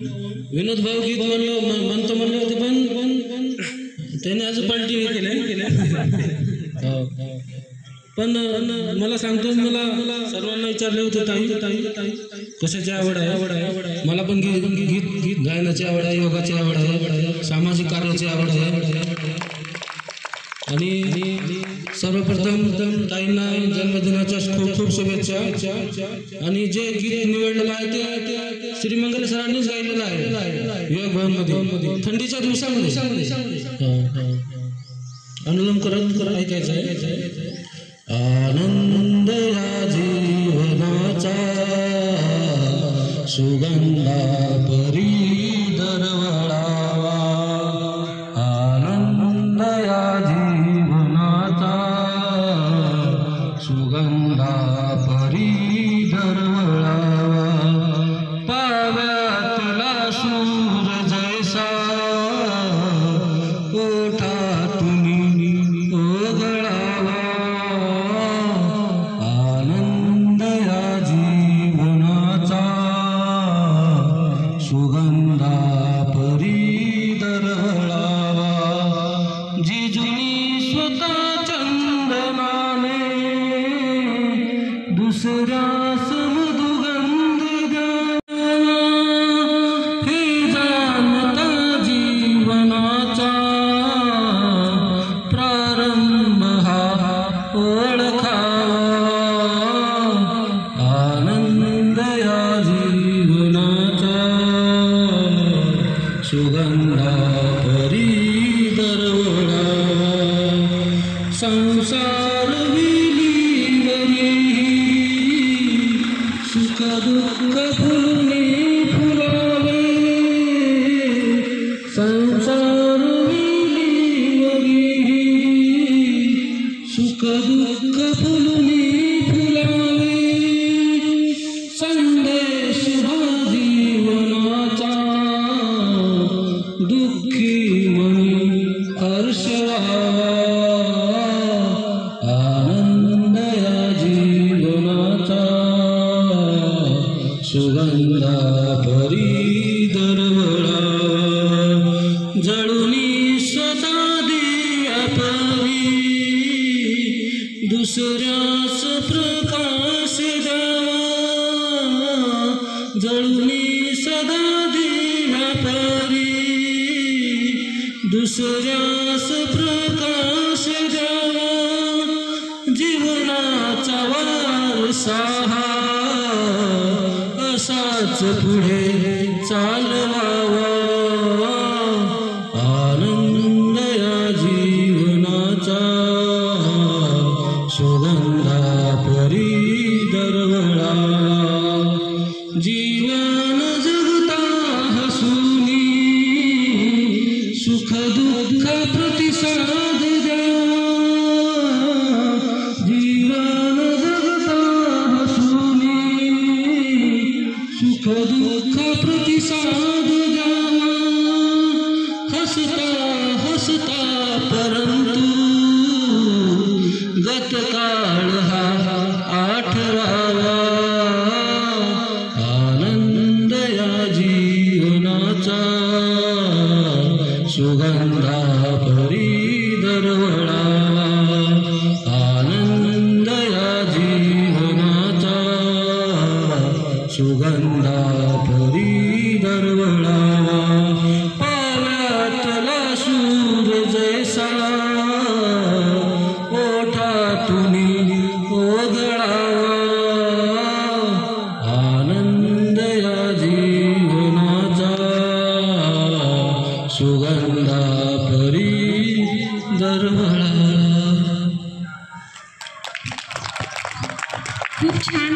विनोद भाऊ गीत म्हणतो म्हणले होते पण त्याने आज पलटी केले। पण मला सांगतो, मला सर्वांना विचारले होते ताई कशाची आवड आहे। मला पण गीत गायनाची आवड आहे, योगाची आवड आहे, सामाजिक कार्याची आवड आहे। आणि सर्वप्रथम ताईंना जन्मदिनाच्या खूप खूप शुभेच्छा। आणि जे गीत निवडलेलं आहे ते श्रीमंगल सरांनीच गायलेलं आहे योग भवन मध्ये, थंडीच्या दिवसामध्ये। अनुलोम करत ऐकायचं आहे। आनंद या जीवनाचा सुगंधा परी दरवळावा, आनंद या जीवनाचा सुगंधा परी दरवळावा। पाव्यातला सूर जैसा ओठातून ओघळावा, आनंद या जीवनाचा सुगंधा परी दरवळावा। जिजुनी स्वतः चंदनाने दुसऱ्यास मधुगंध द्यावा, हे जाणता जीवनाचा प्रारंभ हा ओळखावा, आनंद या जीवनाचा सुगंधा परी दरवळावा। संसार विलीवरी सुख दुःख फुलून फुलावे, संसार विलीवरी सुख दुःख फुलून फुलावे। संदेश हा जीवनाचा दुःखी मनी हर्ष व्हावा, आनंद या जीवनाचा सुगंधा परी दरवळावा। जळुनी सदा दिव्या परी दुसऱ्यास प्रकाश द्यावा, जळुनी सदा दिव्या परी दुसऱ्यास प्रकाश द्यावा। जीवनाचा वारसा असाच पुढे चालवावा, आनंद या जीवनाचा सुगंधा परी दरवळावा। जीवन जगता हसूनी सुख दुःख प्रतिसाद द्यावा, जीवन जगता हसूनी सुख दुःख प्रतिसाद द्यावा। हसता हसता परंतु गतकाळ हा आठवावा, आनंद या जीवनाचा सुगंधा परी दरवळावा, आनंद या जीवनाचा सुगंधा परी दरवळावा। पाव्यातला सूर जैसा ओठातून ओघळावा, आनंद या जीवनाचा सुगंधा परी दरवळावा। खूप छान